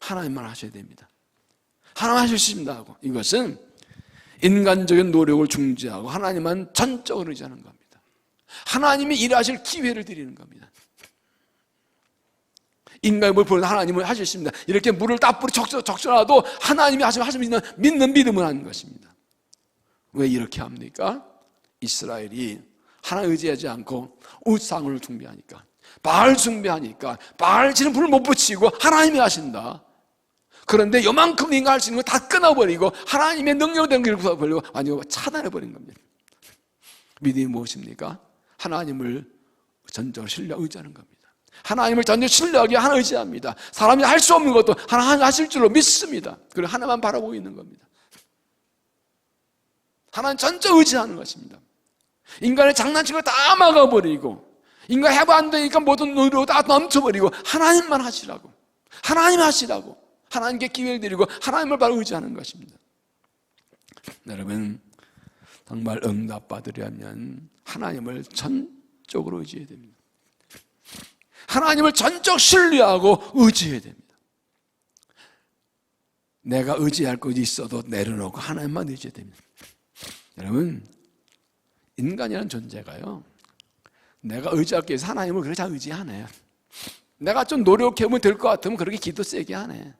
하나님만 하셔야 됩니다. 하나님 하셨습니다 하고, 이것은 인간적인 노력을 중지하고 하나님만 전적으로 의지하는 겁니다. 하나님이 일하실 기회를 드리는 겁니다. 인간이 뭘 보는 하나님을 하셨습니다. 이렇게 물을 다 뿌리 적셔놔도 하나님이 하시면 믿는 믿음을 하는 것입니다. 왜 이렇게 합니까? 이스라엘이 하나님 의지하지 않고 우상을 숭배하니까, 바알 숭배하니까, 바알 지는 불을 못 붙이고 하나님이 하신다. 그런데 요만큼 인간 할 수 있는 거 다 끊어버리고 하나님의 능력된 걸 부숴버리고 완전히 차단해버린 겁니다. 믿음이 무엇입니까? 하나님을 전적으로 신뢰 의지하는 겁니다. 하나님을 전적으로 신뢰하기 하나 의지합니다. 사람이 할 수 없는 것도 하나님 하실 줄로 믿습니다. 그리고 하나만 바라보고 있는 겁니다. 하나님 전적 의지하는 것입니다. 인간의 장난치고 다 막아버리고, 인간 해봐 안 되니까 모든 노력 다 넘쳐버리고 하나님만 하시라고, 하나님 하시라고 하나님께 기회를 드리고 하나님을 바로 의지하는 것입니다. 여러분, 정말 응답받으려면 하나님을 전적으로 의지해야 됩니다. 하나님을 전적 신뢰하고 의지해야 됩니다. 내가 의지할 것이 있어도 내려놓고 하나님만 의지해야 됩니다. 여러분, 인간이라는 존재가요, 내가 의지할 게 있어서 하나님을 그렇게 잘 의지 안 해요. 내가 좀 노력해보면 될 것 같으면 그렇게 기도 세게 안 해.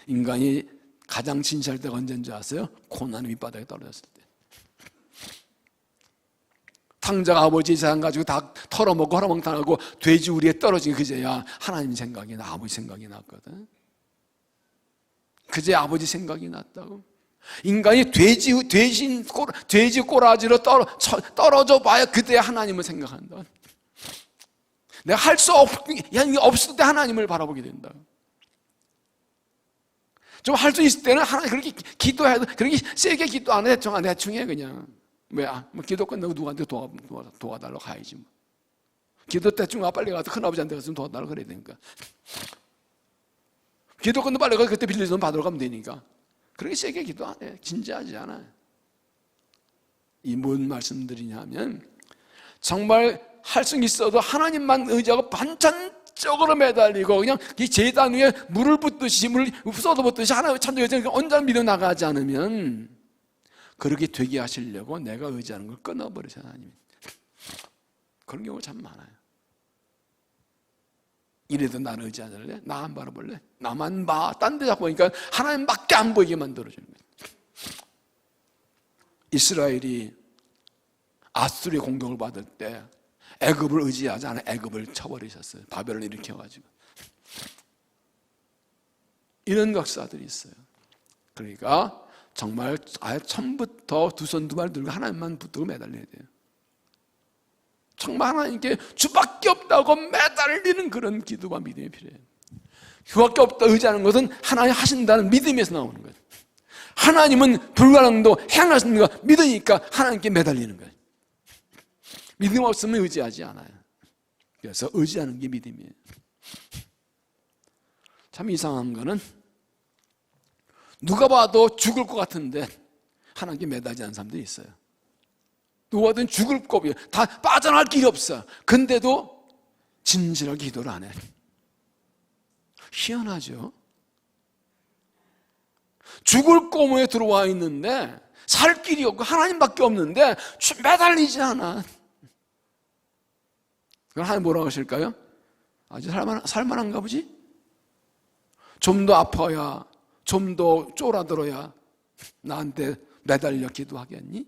인간이 가장 진실할 때가 언제인 줄 아세요? 고난 밑바닥에 떨어졌을 때. 탕자가 아버지 재산 가지고 다 털어먹고 허라멍탕하고 돼지 우리에 떨어진 그제야 하나님 생각이 나, 아버지 생각이 났거든. 그제 아버지 생각이 났다고. 인간이 돼지 꼬라지로 떨어져 봐야 그때 하나님을 생각한다. 내가 할 수 없을 때 하나님을 바라보게 된다. 좀 할 수 있을 때는 하나님 그렇게 기도해도 그렇게 세게 기도 안 해. 대충 해 그냥. 왜? 기도 끝나고 누구한테 도와달라고 가야지 뭐. 기도 대충 빨리 가서 큰아버지한테 가서 도와달라고 그래야 되니까. 기도 끝나고 빨리 가서 그때 빌려서 받으러 가면 되니까. 그렇게 세게 기도 안 해. 진지하지 않아요. 이 뭔 말씀드리냐면, 정말 할 수 있어도 하나님만 의지하고 반찬적으로 매달리고 그냥 이 제단 위에 물을 붓듯이 물을 쏟아붓듯이 하나님의 천국에 온전히 믿어 나가지 않으면 그렇게 되게 하시려고 내가 의지하는 걸 끊어버리세요. 하나님이. 그런 경우가 참 많아요. 이래도 나를 의지하지 않을래? 나 안 바라볼래? 나만 봐. 딴 데 자꾸 보니까 하나님밖에 안 보이게 만들어주는 거예요. 이스라엘이 아수르의 공격을 받을 때 애굽을 의지하지 않아 애굽을 쳐버리셨어요. 바벨을 일으켜가지고. 이런 역사들이 있어요. 그러니까 정말 아예 처음부터 두 손 두 발 들고 하나님만 붙들고 매달려야 돼요. 정말 하나님께 주밖에 없다고 매달리는 그런 기도와 믿음이 필요해요. 주밖에 없다 의지하는 것은 하나님 하신다는 믿음에서 나오는 거예요. 하나님은 불가능도 행하시는 거 믿으니까 하나님께 매달리는 거예요. 믿음 없으면 의지하지 않아요. 그래서 의지하는 게 믿음이에요. 참 이상한 거는 누가 봐도 죽을 것 같은데 하나님께 매달리지 않는 사람들이 있어요. 누가 봐도 죽을 겁이에요. 다 빠져나갈 길이 없어. 근데도 진실하게 기도를 안 해. 희한하죠? 죽을 꼬무에 들어와 있는데 살 길이 없고 하나님밖에 없는데 매달리지 않아. 그럼 하나님 뭐라고 하실까요? 아직 살만한가 보지? 좀 더 아파야, 좀 더 쫄아들어야 나한테 매달려 기도하겠니?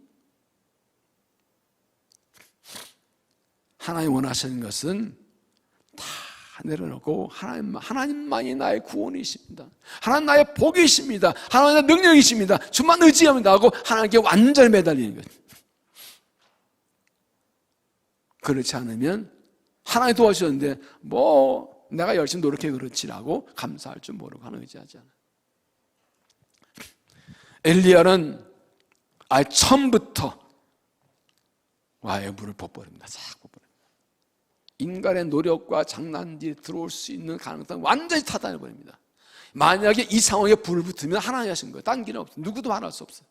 하나님 원하시는 것은 다 내려놓고 하나님만이 나의 구원이십니다. 하나님 나의 복이십니다. 하나님 나의 능력이십니다. 주만 의지합니다 하고 하나님께 완전히 매달리는 거예요. 그렇지 않으면 하나님 도와주셨는데 뭐 내가 열심히 노력해 그렇지라고 감사할 줄 모르고 하나님 의지하지 않아요. 엘리야는 아예 처음부터 와의 물을 벗버립니다. 싹 벗버립니다. 인간의 노력과 장난질이 들어올 수 있는 가능성을 완전히 타단해버립니다. 만약에 이 상황에 불을 붙으면 하나님 하신 거예요. 딴 길은 없어요. 누구도 말할 수 없어요.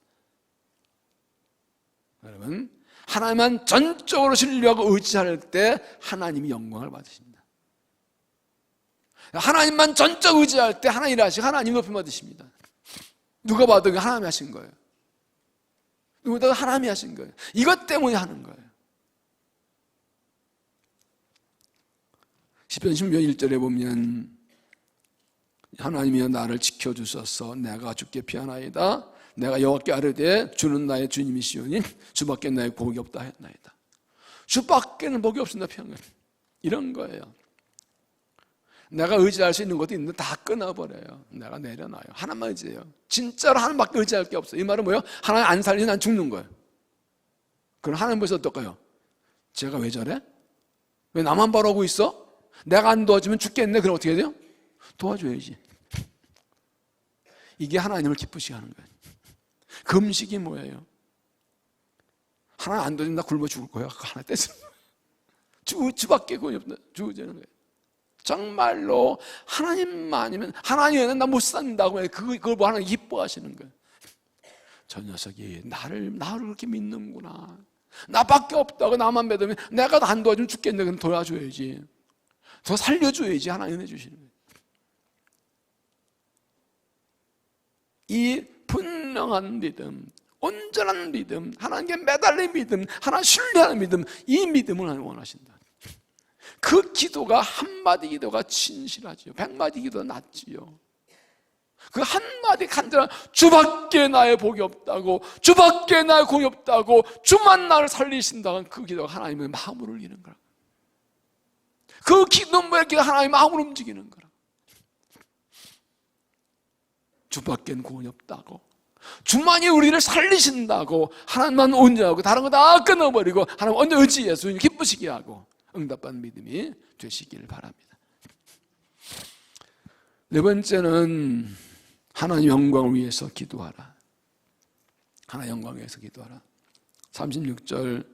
여러분, 하나님만 전적으로 신뢰하고 의지할 때 하나님이 영광을 받으십니다. 하나님만 전적 의지할 때 하나님 일하시고 하나님 높임 받으십니다. 누가 봐도 하나님이 하신 거예요. 누구도 하나님이 하신 거예요. 이것 때문에 하는 거예요. 시편 16편 1절에 보면 하나님이여 나를 지켜주소서 내가 주께 피하나이다. 내가 여호와께 아뢰되 주는 나의 주님이시오니 주밖에 나의 복이 없다 하였나이다. 주밖에는 복이 없습니다. 평안. 이런 거예요. 내가 의지할 수 있는 것도 있는데 다 끊어버려요. 내가 내려놔요. 하나님만 의지해요. 진짜로 하나님밖에 의지할 게 없어요. 이 말은 뭐예요? 하나님 안 살리면 난 죽는 거예요. 그럼 하나님 벌써 어떨까요? 제가 왜 저래? 왜 나만 바라고 있어? 내가 안 도와주면 죽겠네. 그럼 어떻게 해야 돼요? 도와줘야지. 이게 하나님을 기쁘시게 하는 거예요. 금식이 뭐예요? 하나님 안 도와주면 나 굶어 죽을 거야. 하나 떼서 주밖에 구원이 없다. 죽으자는 거예요. 정말로 하나님만이면 하나님에는 나 못 산다고 해. 그걸 뭐 하나님 기뻐하시는 거예요. 저 녀석이 나를 그렇게 믿는구나. 나밖에 없다고 나만 믿으면 내가 안 도와주면 죽겠네. 그럼 도와줘야지. 더 살려줘야지. 하나님 은혜 주시는 거예요. 이 분명한 믿음, 온전한 믿음, 하나님께 매달린 믿음, 하나님 신뢰하는 믿음, 이 믿음을 하나님 원하신다. 그 기도가 한마디 기도가 진실하지요. 100마디 기도가 낫지요. 그 한마디 간절한 주밖에 나의 복이 없다고, 주밖에 나의 공이 없다고, 주만 나를 살리신다는 그 기도가 하나님의 마음을 울리는 거라. 그 기도의 기도가 하나님의 마음을 움직이는 거라. 주밖엔 구원이 없다고, 주만이 우리를 살리신다고, 하나님만 온전하고 다른 거 다 끊어버리고 하나님 언제 의지해서 기쁘시게 하고 응답받는 믿음이 되시기를 바랍니다. 네 번째는 하나님 영광을 위해서 기도하라. 하나님 영광을 위해서 기도하라. 36절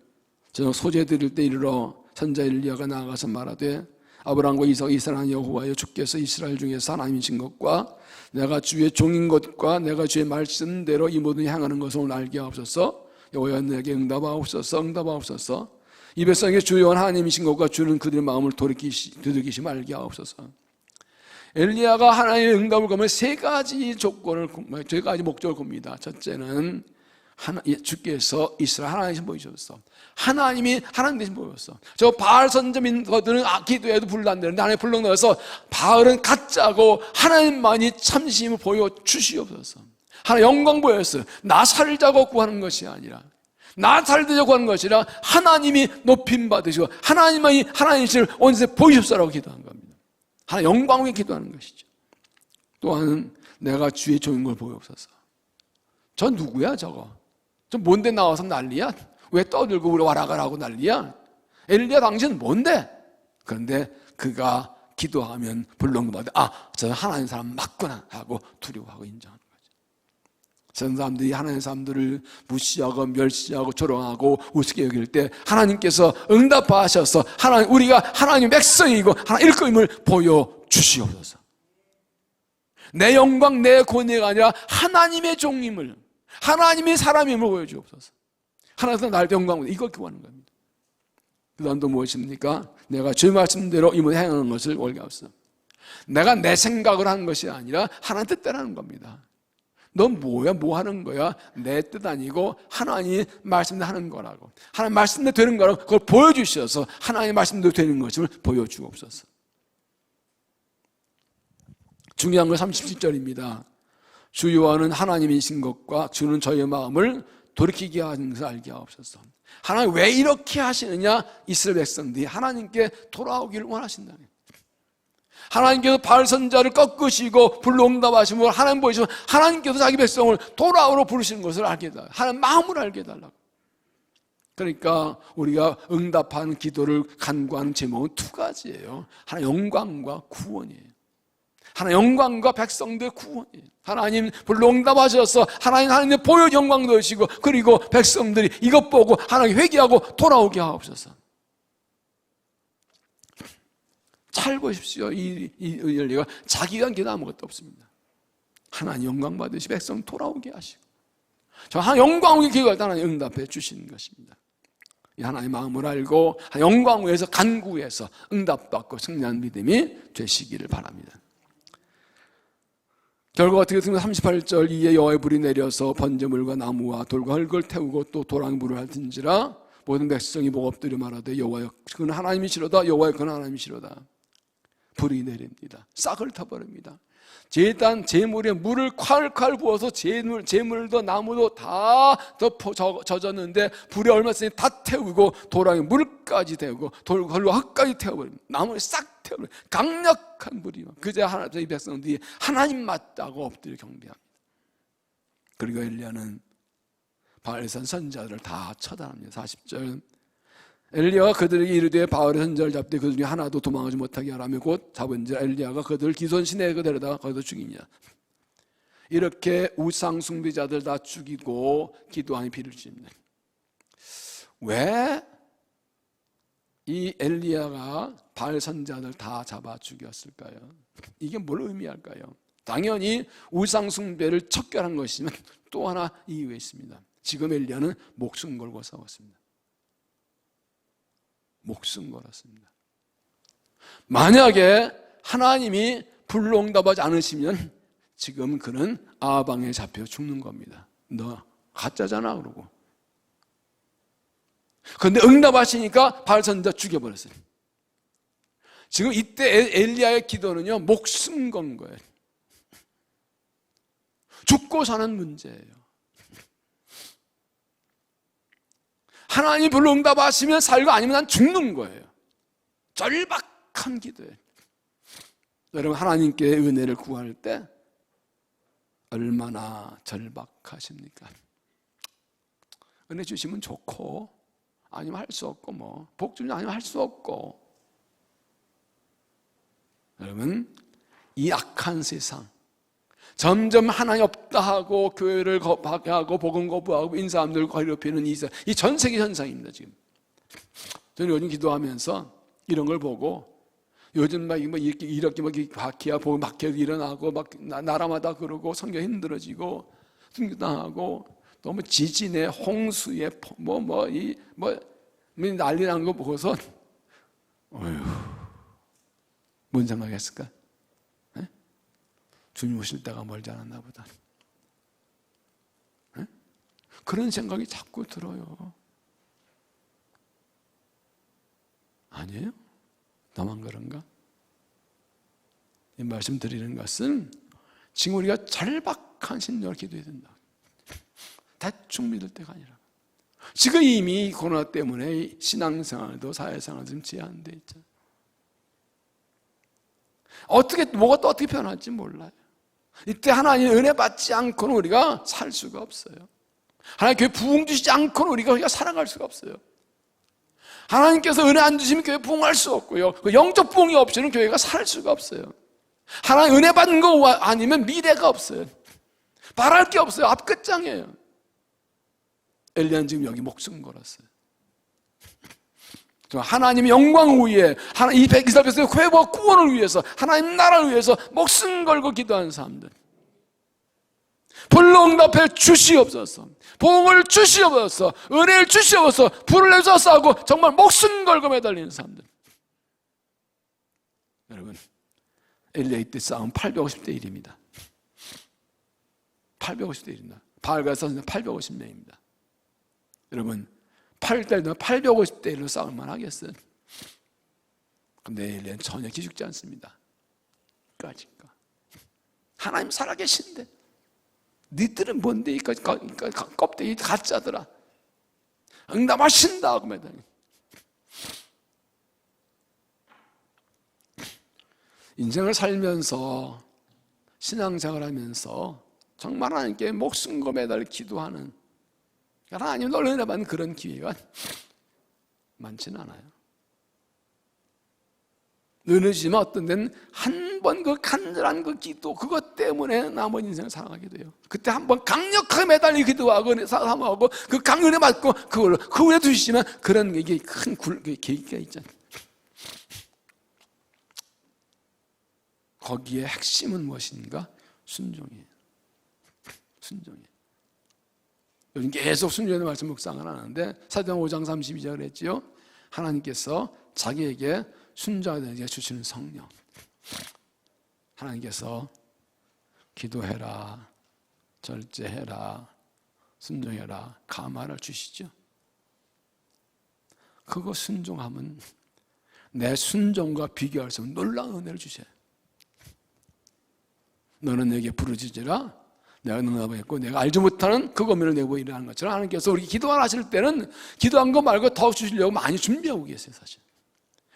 저녁 소재 드릴 때 이르러 선자 엘리야가 나아가서 말하되 아브라함과 이삭 이스라엘 여호와여 주께서 이스라엘 중에서 하나님이신 것과 내가 주의 종인 것과 내가 주의 말씀대로 이 모든 향하는 것을 오늘 알게 하옵소서. 여호와여 내게 응답하옵소서. 이 백성의 주요 하나님이신 것과 주는 그들의 마음을 두들기시며 알게 하옵소서. 엘리야가 하나님의 응답을 구하면 세 가지 목적을 굽니다. 첫째는 주께서 이스라엘 하나님 보이셨어. 하나님이 하나님 대신 보였어. 저 바알 선지자들은 기도해도 불도 안 되는데 하나님 불러 넣어서 바알은 가짜고 하나님만이 참심을 보여주시옵소서. 하나님 영광 보였어요. 나 살자고 구하는 것이 아니라, 나 살려고 하는 것이라 하나님이 높임 받으시고 하나님만이 하나님을 온세 보이십사라고 기도한 겁니다. 하나님 영광 위에 기도하는 것이죠. 또한 내가 주의 종인 걸 보여옵소서. 저 누구야 저거? 저 뭔데 나와서 난리야? 왜 떠들고 우리 와라가라 하고 난리야? 엘리야 당신 뭔데? 그런데 그가 기도하면 불능받아, 아, 저는 하나님 사람 맞구나 하고 두려워하고 인정하는 거죠. 저런 사람들이 하나님 사람들을 무시하고 멸시하고 조롱하고 우습게 여길 때 하나님께서 응답하셔서 하나님, 우리가 하나님의 백성이고 하나님 일꾼임을 보여주시옵소서. 내 영광 내 권위가 아니라 하나님의 종임을, 하나님의 사람임을 보여주옵소서. 하나님께서 날 영광, 이걸 구하는 겁니다. 그 다음 또 무엇입니까? 내가 주의 말씀대로 이번에 행하는 것을 옳게 하옵소서. 내가 내 생각을 하는 것이 아니라 하나님 뜻대로 하는 겁니다. 넌 뭐야? 뭐 하는 거야? 내 뜻 아니고 하나님 말씀대로 하는 거라고. 하나님 말씀대로 되는 거라고 그걸 보여주셔서 하나님 말씀대로 되는 것을 보여주옵소서. 중요한 건 37절입니다. 주 여호와는 하나님이신 것과 주는 저희의 마음을 돌이키게 하는 것을 알게 하옵소서. 하나님 왜 이렇게 하시느냐? 이스라엘 백성들이 하나님께 돌아오기를 원하신다. 하나님께서 바알 선지자를 꺾으시고 불로응답하시고 하나님 보이시면 하나님께서 자기 백성을 돌아오러 부르시는 것을 알게 해달라고, 하나님 마음을 알게 해달라고. 그러니까 우리가 응답하는 기도를 간구하는 제목은 두 가지예요. 하나 영광과 구원이에요. 하나 영광과 백성들의 구원이에요. 하나님 불로응답하셔서 하나님 보여 영광도 주시고, 그리고 백성들이 이것 보고 하나님 회개하고 돌아오게 하옵소서. 잘 보십시오. 이 엘리야가 자기가 한 게 아무것도 없습니다. 하나님 영광 받으시 백성 돌아오게 하시고, 저 하나님 영광 위에 기도할 때 하나님 응답해 주시는 것입니다. 이 하나님의 마음을 알고 영광 위에서 간구해서 응답받고 승리하는 믿음이 되시기를 바랍니다. 결과 어떻게 되면 38절, 이에 여호와의 불이 내려서 번제물과 나무와 돌과 흙을 태우고 또 도랑 물을 핥은지라 모든 백성이 목 엎드려 말하되 여호와여 그는 하나님이시로다, 여호와여 그는 하나님이시로다. 불이 내립니다. 싹을 타버립니다. 제단 제물에 물을 콸콸 부어서 제물도 나무도 다 젖었는데 불이 얼마 전에 다 태우고 도랑에 물까지 태우고 돌로 흙까지 태워버립니다. 나무를 싹 태워버립니다. 강력한 불이. 그제 이 백성들이 하나님 맞다고 엎드려 경배합니다. 그리고 엘리야는 바알산 선지자들을 다 처단합니다. 40절, 엘리야가 그들에게 이르되 바알의 선지자를 잡되 그 중에 하나도 도망하지 못하게 하라며 곧 잡은지라 엘리야가 그들을 기손 시내에 데려다가 거기서 죽이냐. 이렇게 우상 숭배자들 다 죽이고 기도하니 비를 줍니다. 왜 이 엘리야가 바알 선지자들 다 잡아 죽였을까요? 이게 뭘 의미할까요? 당연히 우상 숭배를 척결한 것이지만 또 하나 이유가 있습니다. 지금 엘리야는 목숨 걸고 싸웠습니다. 목숨 걸었습니다. 만약에 하나님이 불응답하지 않으시면 지금 그는 아방에 잡혀 죽는 겁니다. 너 가짜잖아 그러고. 그런데 응답하시니까 바알 선지자 죽여버렸어요. 지금 이때 엘리야의 기도는요, 목숨 건 거예요. 죽고 사는 문제예요. 하나님 불로 응답하시면 살고 아니면 난 죽는 거예요. 절박한 기도예요. 여러분, 하나님께 은혜를 구할 때 얼마나 절박하십니까? 은혜 주시면 좋고 아니면 할 수 없고 복 주면 아니면 할 수 없고. 여러분, 이 악한 세상 점점 하나님 없다 하고 교회를 박해하고 복음 거부하고 인사함들 괴롭히는 이 전 세계 현상입니다. 지금 저는 요즘 기도하면서 이런 걸 보고 요즘 막 이렇게 박해야 보고 박해도 일어나고 막 나라마다 그러고 성경 힘들어지고 등당하고 너무 지진에 홍수에 난리 난 거 보고서 어휴, 뭔 생각했을까? 주님 오실 때가 멀지 않았나 보다. 네? 그런 생각이 자꾸 들어요. 아니에요? 나만 그런가? 이 말씀 드리는 것은 지금 우리가 절박한 심령을 기도해야 된다. 대충 믿을 때가 아니라 지금 이미 코로나 때문에 신앙생활도 사회생활도 좀 제한되어 있잖아요. 뭐가 또 어떻게 변할지 몰라요. 이때 하나님의 은혜 받지 않고는 우리가 살 수가 없어요. 하나님 교회 부흥 주시지 않고는 우리가 살아갈 수가 없어요. 하나님께서 은혜 안 주시면 교회 부흥할 수 없고요. 영적 부흥이 없이는 교회가 살 수가 없어요. 하나님 은혜 받는 거 아니면 미래가 없어요. 바랄 게 없어요. 앞끝장이에요. 엘리야는 지금 여기 목숨 걸었어요. 하나님의 영광 위에, 이 이스라엘 회복과 구원을 위해서, 하나님 나라를 위해서 목숨 걸고 기도하는 사람들. 불응답해 주시옵소서, 복을 주시옵소서, 은혜를 주시옵소서, 불을 내주소서 하고 정말 목숨 걸고 매달리는 사람들. 여러분, 엘리야 때 싸움 850대 1입니다. 850대 1입니다. 바알과 선수는 850명입니다. 여러분, 8대 850대 1로 싸울만 하겠어요? 근데 엘리야는 전혀 기죽지 않습니다. 까짓까 하나님 살아계신데 니들은 뭔데 이까지 껍데기 가짜더라. 응답하신다 하고 매달려. 인생을 살면서 신앙생활 하면서 정말 하나님께 목숨 걸 매달려 기도하는, 하나님 너를 은혜 받는 그런 기회가 많지는 않아요. 느느지만 어떤 데는 한 번 그 간절한 그 기도, 그것 때문에 나머지 인생을 살아가게 돼요. 그때 한 번 강력하게 매달리고 기도하고 사모하고 그 강연에 맞고 그걸로 그 후에 두시지만 그런 게 큰 계기가 있잖아요. 거기에 핵심은 무엇인가? 순종이에요. 순종이에요. 요즘 계속 순종의 말씀 묵상을 하는데 사도행전 5장 32절을 했지요. 하나님께서 자기에게 순종하게 주시는 성령, 하나님께서 기도해라, 절제해라, 순종해라, 감화를 주시죠. 그거 순종하면 내 순종과 비교할 수 없는 놀라운 은혜를 주셔요. 너는 내게 부르짖으라, 내가 응답하겠고 내가 알지 못하는 그 고민을 내고 일하는 것처럼 하나님께서 우리 기도를 하실 때는 기도한 거 말고 더 주시려고 많이 준비하고 계세요. 사실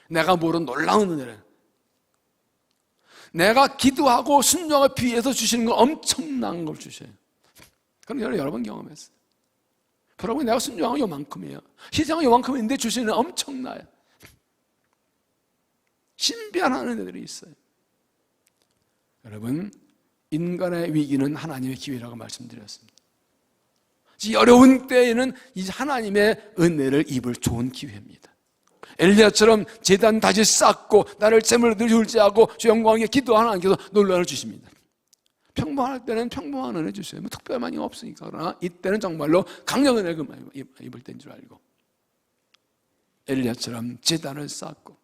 내가 모르는 놀라운 은혜를, 내가 기도하고 순종에 비해서 주시는 건 엄청난 걸 주셔요. 그럼 여러 번 경험했어요. 여러분, 내가 순종하고 요만큼이에요. 희생은 요만큼인데 주시는 건 엄청나요. 신비한 은혜들이 있어요. 여러분, 인간의 위기는 하나님의 기회라고 말씀드렸습니다. 이 어려운 때에는 이 하나님의 은혜를 입을 좋은 기회입니다. 엘리야처럼 제단 다시 쌓고 나를 재물로 줄지하고 주 영광에 기도하는 하나님께서 놀라움을 주십니다. 평범할 때는 평범한 은혜 주세요. 뭐 특별한 게 없으니까. 그러나 이때는 정말로 강력한 은혜를 입을 때인 줄 알고 엘리야처럼 제단을 쌓고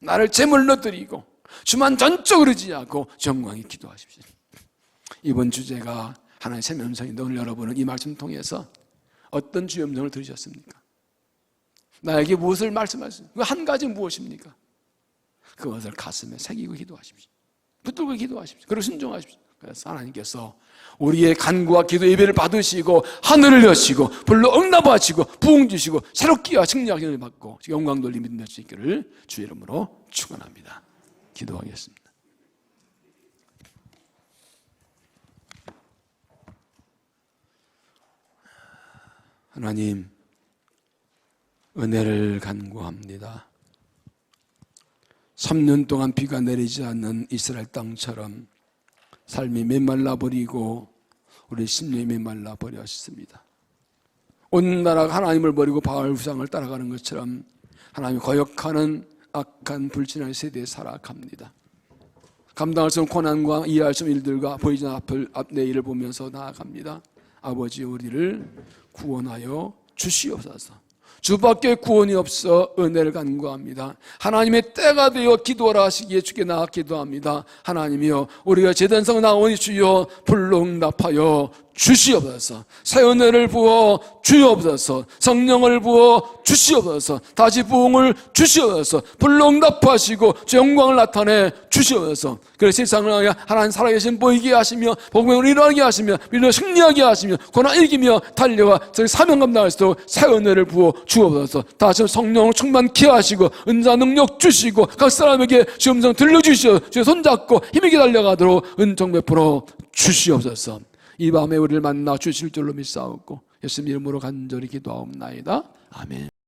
나를 제물로 드리고 주만 전적으로 지하고 영광에 기도하십시오. 이번 주제가 하나님의 새 음성인데 오늘 여러분은 이 말씀 통해서 어떤 주의 음성을 들으셨습니까? 나에게 무엇을 말씀하십니까? 그 한 가지 무엇입니까? 그것을 가슴에 새기고 기도하십시오. 붙들고 기도하십시오. 그리고 순종하십시오. 그래서 하나님께서 우리의 간구와 기도 예배를 받으시고 하늘을 여시고 불로 응답하시고 부흥 주시고 새롭게 승리하기를 받고 영광 돌림 믿을 수 있기를 주의 이름으로 축원합니다. 기도하겠습니다. 하나님, 은혜를 간구합니다. 3년 동안 비가 내리지 않는 이스라엘 땅처럼 삶이 메말라 버리고 우리 심령이 메말라 버렸습니다. 온 나라가 하나님을 버리고 바알 우상을 따라가는 것처럼 하나님이 거역하는 악한 불신한 세대에 살아갑니다. 감당할 수 없는 고난과 이해할 수 없는 일들과 보이지 않는 앞 내일을 보면서 나아갑니다. 아버지, 우리를 구원하여 주시옵소서. 주밖에 구원이 없어 은혜를 간구합니다. 하나님의 때가 되어 기도하라 하시기에 주께 나아 기도합니다. 하나님이여, 우리가 제단성 나오니 주여 불로 응답하여 주시옵소서. 새 은혜를 부어 주옵소서. 성령을 부어 주시옵소서. 다시 부흥을 주시옵소서. 불로 응답하시고 주 영광을 나타내 주시옵소서. 그래서 세상을 향해 하나님 살아계신 보이게 하시며 복음을 일어나게 하시며 믿음을 승리하게 하시며 고난 이기며 달려와 저희 사명 감당할 수 있도록 새 은혜를 부어 주옵소서. 다시 성령을 충만케 하시고 은사 능력 주시고 각 사람에게 주 음성 들려주시어 주의 손잡고 힘있게 달려가도록 은총 베풀어 주시옵소서. 이 밤에 우리를 만나 주실 줄로 믿사옵고 예수님 이름으로 간절히 기도하옵나이다. 아멘.